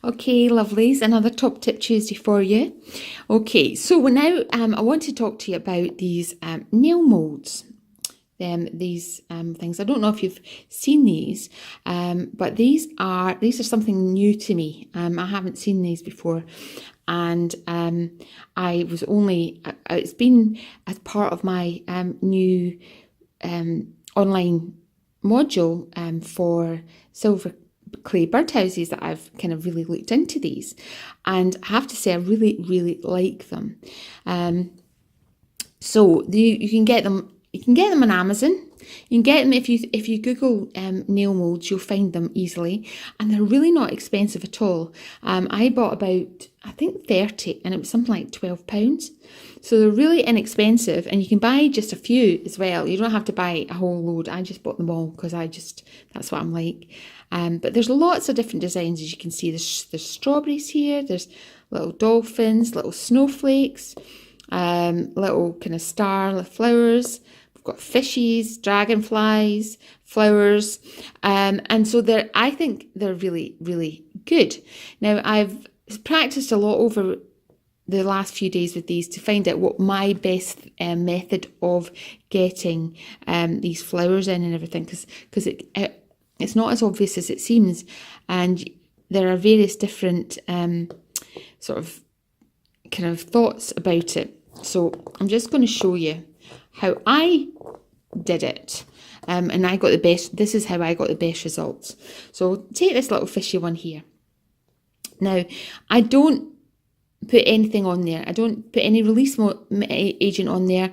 Okay, lovelies, another top tip Tuesday for you. Okay, so now I want to talk to you about these nail molds. These things. I don't know if you've seen these, but these are something new to me. I haven't seen these before, and I was only it's been as part of my new online module for silver clay birdhouses that I've kind of really looked into these, and I have to say I really like them. So you can get them. You can get them on Amazon. You can get them if you Google nail molds, you'll find them easily, and they're really not expensive at all. I bought about, I think 30, and it was something like £12. So they're really inexpensive, and you can buy just a few as well. You don't have to buy a whole load. I just bought them all because that's what I'm like. But there's lots of different designs, as you can see. There's strawberries here. There's little dolphins, little snowflakes, little kind of star flowers. We've got fishies, dragonflies, flowers, and so I think they're really good. Now I've practiced a lot over the last few days with these to find out what my best method of getting these flowers in and everything, because it's not as obvious as it seems, and there are various different sort of kind of thoughts about it. So I'm just going to show you how I did it, and I got the best. This is how I got the best results. So take this little fishy one here. Now I don't put anything on there. I don't put any release agent on there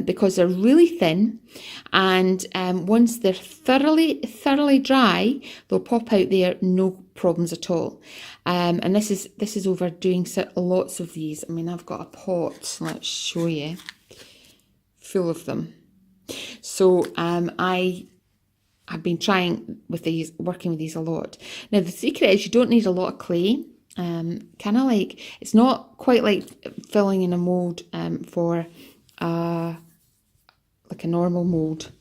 because they're really thin, and once they're thoroughly dry, they'll pop out there, no problems at all. And this is over doing lots of these. I mean, I've got a pot, let's show you, full of them. So I've been trying with these, working with these a lot. Now the secret is you don't need a lot of clay. Kind of like, it's not quite like filling in a mold for like a normal mold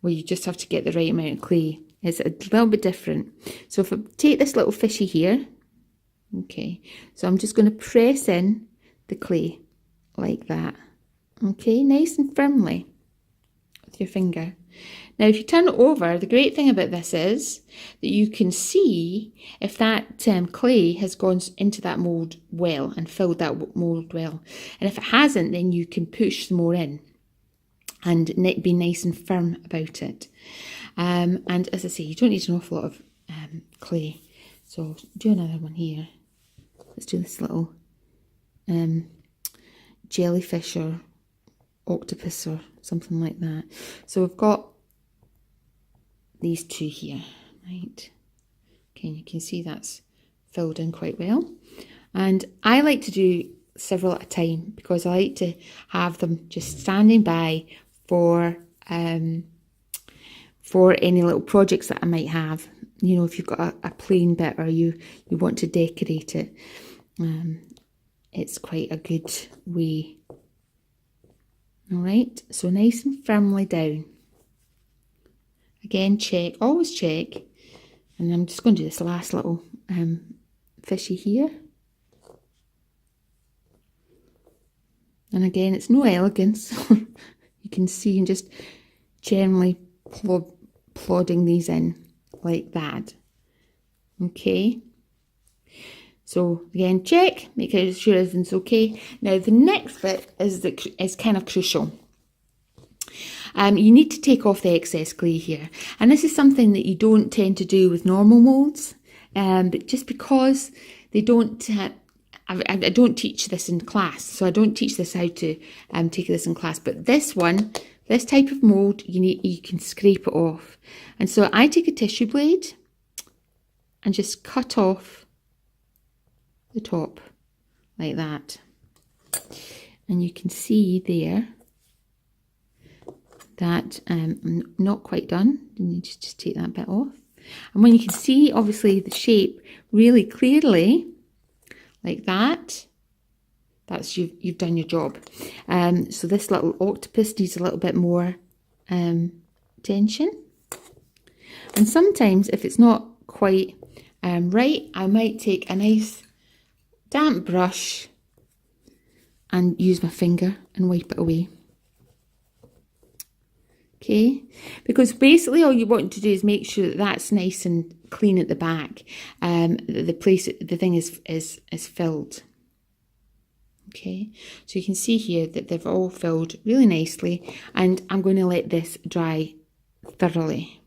where you just have to get the right amount of clay. It's a little bit different. So if I take this little fishy here, okay, so I'm just going to press in the clay like that, okay, nice and firmly with your finger. Now if you turn it over, the great thing about this is that you can see if that clay has gone into that mould well and filled that mould well, and if it hasn't, then you can push some more in and be nice and firm about it. And as I say, you don't need an awful lot of clay. So I'll do another one here. Let's do this little jellyfish or octopus or something like that. So we've got these two here, right? Okay, you can see that's filled in quite well. And I like to do several at a time because I like to have them just standing by for any little projects that I might have. You know, if you've got a plain bit or you want to decorate it, it's quite a good way. All right, so nice and firmly down. Again, check, always check. And I'm just going to do this last little fishy here. And again, it's no elegance. You can see, and just generally plodding these in like that. Okay. So again, check, make sure everything's okay. Now the next bit is kind of crucial. You need to take off the excess clay here, and this is something that you don't tend to do with normal moulds, but just because they don't. I don't teach this in class, so I don't teach this how to take this in class. But this one, this type of mould, you can scrape it off, and so I take a tissue blade and just cut off the top like that, and you can see there that I'm not quite done. You need to just take that bit off, and when you can see obviously the shape really clearly like that, that's you've done your job. So this little octopus needs a little bit more attention, and sometimes if it's not quite right, I might take a nice damp brush and use my finger and wipe it away. Okay, because basically all you want to do is make sure that that's nice and clean at the back. The thing is filled. Okay, so you can see here that they've all filled really nicely, and I'm going to let this dry thoroughly.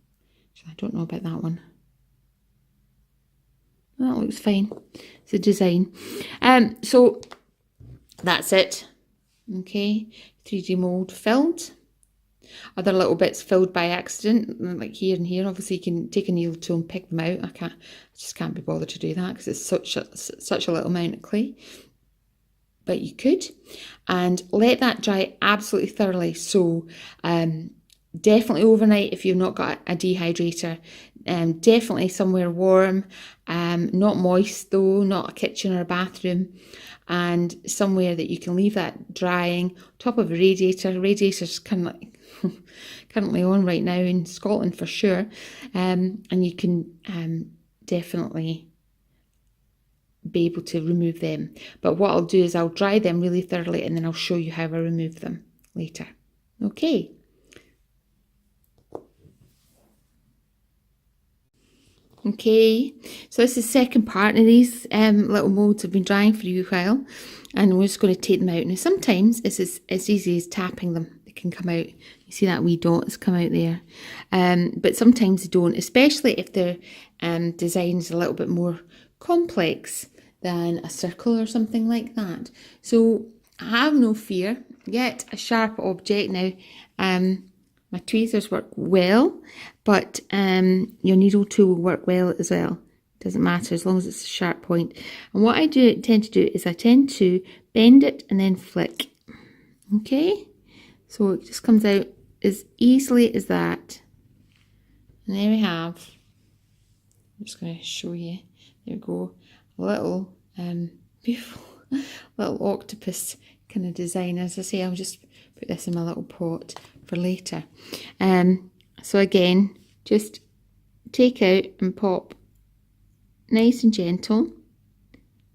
So I don't know about that one. That looks fine. It's a design. So that's it. Okay, 3D mould filled. Other little bits filled by accident, like here and here. Obviously, you can take a needle tool and pick them out. I just can't be bothered to do that because it's such a little amount of clay. But you could, and let that dry absolutely thoroughly. So definitely overnight if you've not got a dehydrator. Definitely somewhere warm, not moist though, not a kitchen or a bathroom, and somewhere that you can leave that drying. Top of a radiator. Radiator's kind of like currently on right now in Scotland for sure, and you can definitely be able to remove them. But what I'll do is I'll dry them really thoroughly and then I'll show you how I remove them later. Okay. Okay, so this is the second part of these little moulds have been drying for a while, and we're just going to take them out. Now sometimes it's as easy as tapping them. They can come out. You see that wee dot has come out there. But sometimes they don't, especially if their design is a little bit more complex than a circle or something like that. So have no fear. Get a sharp object. Now my tweezers work well, but your needle tool will work well as well. Doesn't matter as long as it's a sharp point. And what I tend to do is I tend to bend it and then flick. Okay, so it just comes out as easily as that. And there we have. I'm just going to show you. There we go. A little beautiful little octopus kind of design. As I say, I'll just put this in my little pot for later. So again, just take out and pop nice and gentle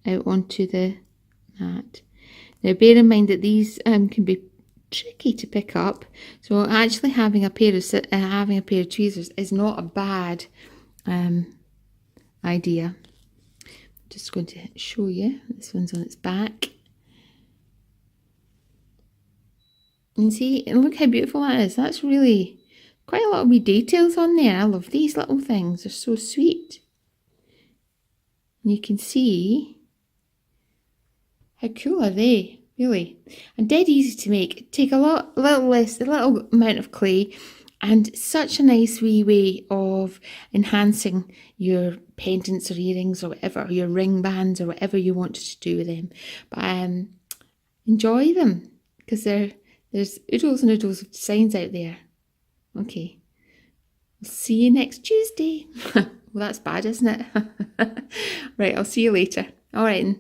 out onto the mat. Now bear in mind that these can be tricky to pick up, so actually having a pair of tweezers is not a bad idea. I'm just going to show you. This one's on its back. And see, and look how beautiful that is. That's really quite a lot of wee details on there. I love these little things. They're so sweet. And you can see how cool are they, really. And dead easy to make. Take a little amount of clay, and such a nice wee way of enhancing your pendants or earrings or whatever, or your ring bands or whatever you want to do with them. But enjoy them, because there's oodles and oodles of designs out there. Okay, I'll see you next Tuesday. Well, that's bad, isn't it? Right, I'll see you later. All right.